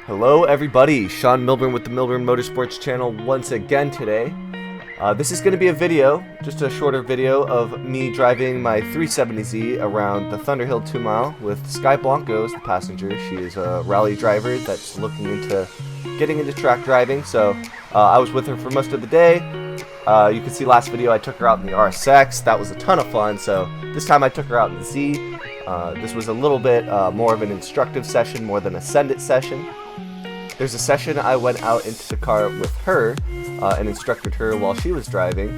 Hello everybody, Sean Milburn with the Milburn Motorsports channel once again today. This is going to be a video, just a shorter video of me driving my 370z around the Thunderhill 2 mile with Skye Blanco as the passenger. She is a rally driver that's looking into getting into track driving, so I was with her for most of the day. You can see last video I took her out in the RSX. That was a ton of fun, so this time I took her out in the Z. This was a little bit more of an instructive session, more than a send it session. There's a session I went out into the car with her and instructed her while she was driving.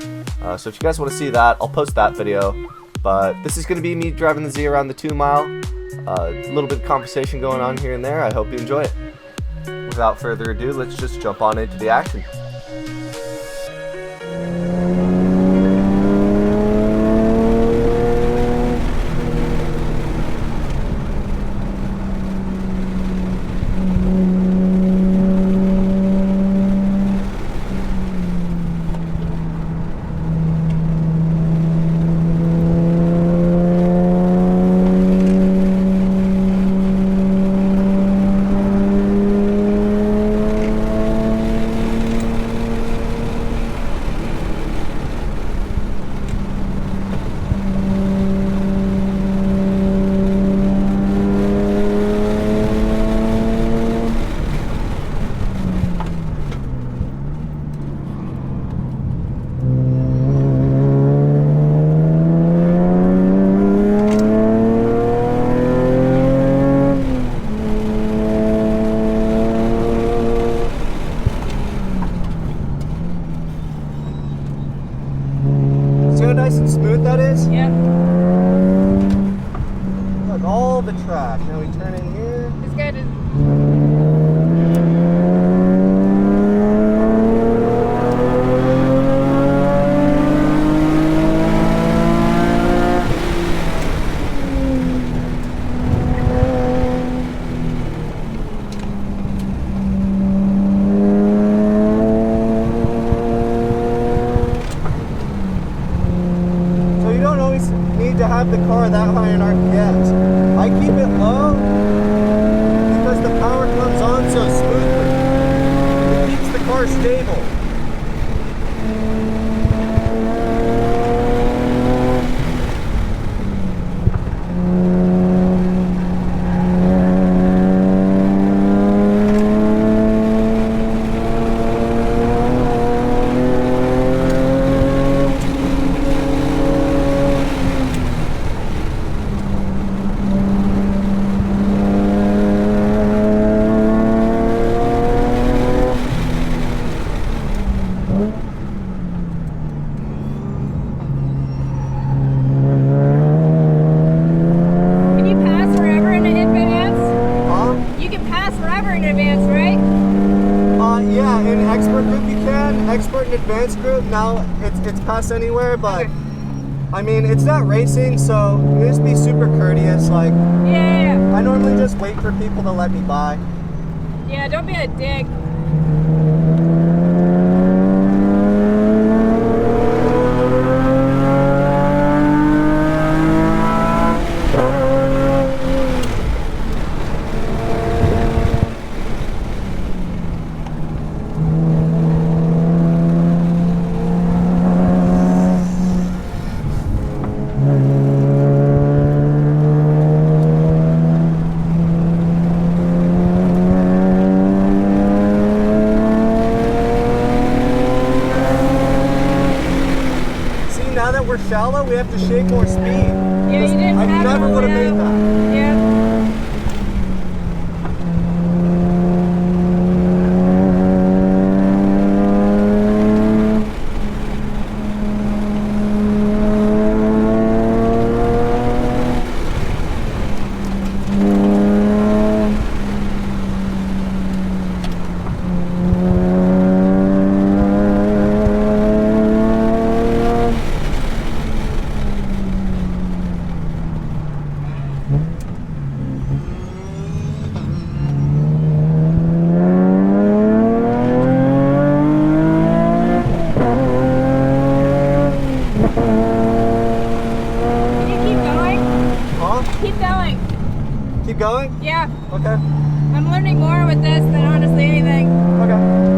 So if you guys want to see that, I'll post that video. But this is going to be me driving the Z around the 2 mile. A little bit of conversation going on here and there. I hope you enjoy it. Without further ado, let's just jump on into the action. See how nice and smooth that is? Yep. Look, all the track. Now we turn in here. It's good. To have the car that high in RPMs. I keep it low because the power comes on so smoothly. It keeps the car stable. Yeah, in expert group you can. Expert and advanced group, now it's pass anywhere, but I mean, it's not racing, so just be super courteous. Like, yeah. I normally just wait for people to let me by. Yeah, don't be a dick. Now that we're shallow, we have to shake more speed. Yeah, you didn't I have never would have made that. Yeah. Keep going? Yeah. Okay. I'm learning more with this than honestly anything. Okay.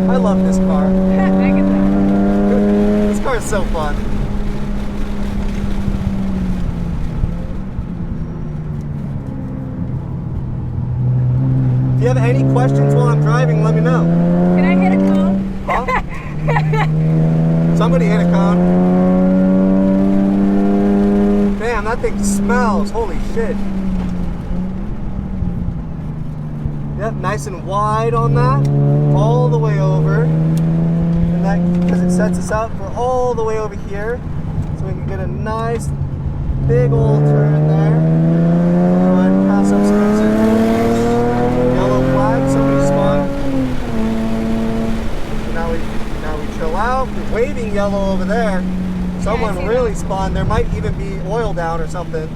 I love this car. I get that. This car is so fun. If you have any questions while I'm driving, let me know. Can I hit a cone? Huh? Somebody hit a cone. Damn, that thing smells. Holy shit. Yep, nice and wide on that. All the way over. And that, because it sets us up for all the way over here. So we can get a nice big old turn there. Go ahead and pass up some yellow flag. Somebody spun. Now we chill out. We're waving yellow over there. Someone really spun. There might even be oil down or something.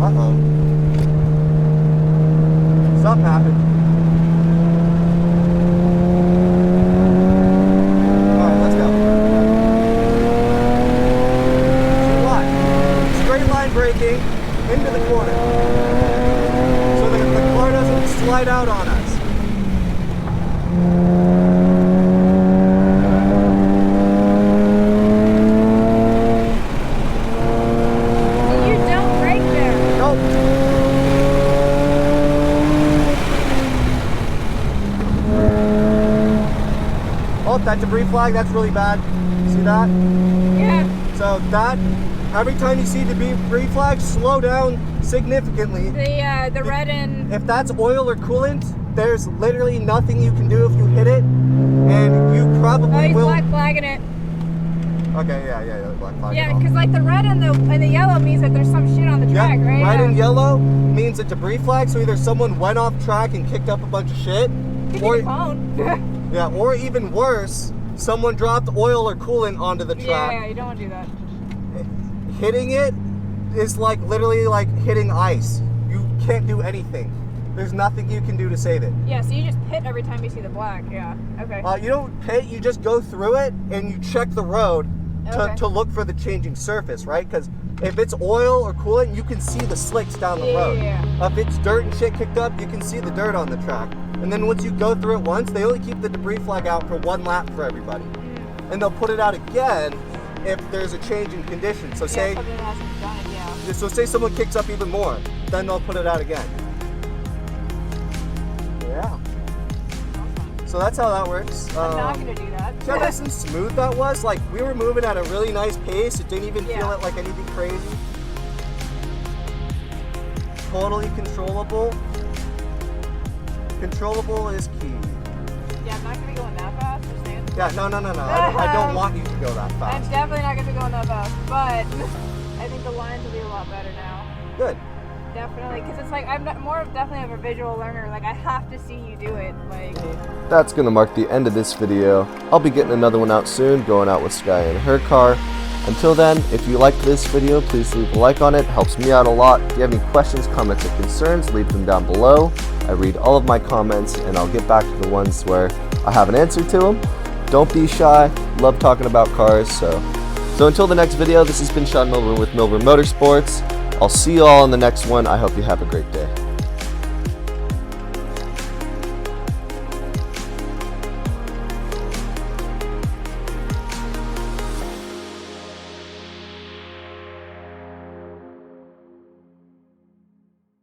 Uh-oh. Something happened. Alright, let's go. Straight line braking into the corner. So the car doesn't slide out on us. You don't brake there. Nope. Oh, that debris flag, that's really bad. See that? Yeah. So that, every time you see debris flag, slow down significantly. The red and... If that's oil or coolant, there's literally nothing you can do if you hit it, and you probably Oh, he's will. black flagging it. Okay, yeah, black flag. Yeah, because like the red and the yellow means that there's some shit on the track, right? Red Yeah. and yellow means a debris flag, so either someone went off track and kicked up a bunch of shit, Give or me your phone. yeah, or even worse, someone dropped oil or coolant onto the track. Yeah, you don't want to do that. Hitting it is like literally like hitting ice. You can't do anything. There's nothing you can do to save it. Yeah, so you just pit every time you see the black. Yeah. Okay. You don't pit, you just go through it and you check the road Okay. to look for the changing surface, right? Because if it's oil or coolant, you can see the slicks down the road. Yeah. If it's dirt and shit kicked up, you can see the dirt on the track. And then once you go through it once, they only keep the debris flag out for one lap for everybody. And they'll put it out again if there's a change in condition. So say, something hasn't done it, yeah. so say someone kicks up even more, then they'll put it out again. Yeah. So that's how that works. I'm not gonna do that. See how nice and smooth that was? Like, we were moving at a really nice pace. It didn't even feel it like anything crazy. Totally controllable. Controllable is key. Yeah, I'm not gonna be going that fast. Understand? Yeah, no. I don't want you to go that I'm fast. definitely not gonna be going that fast, but I think the lines will be a lot better now. Good. Definitely, because it's like I'm more of definitely of a visual learner. Like I have to see you do it. Like. That's going to mark the end of this video. I'll be getting another one out soon, going out with Skye in her car. Until then, if you liked this video, please leave a like on it. Helps me out a lot. If you have any questions, comments, or concerns, leave them down below. I read all of my comments, and I'll get back to the ones where I have an answer to them. Don't be shy. Love talking about cars. So until the next video, this has been Sean Milburn with Milburn Motorsports. I'll see you all in the next one. I hope you have a great day.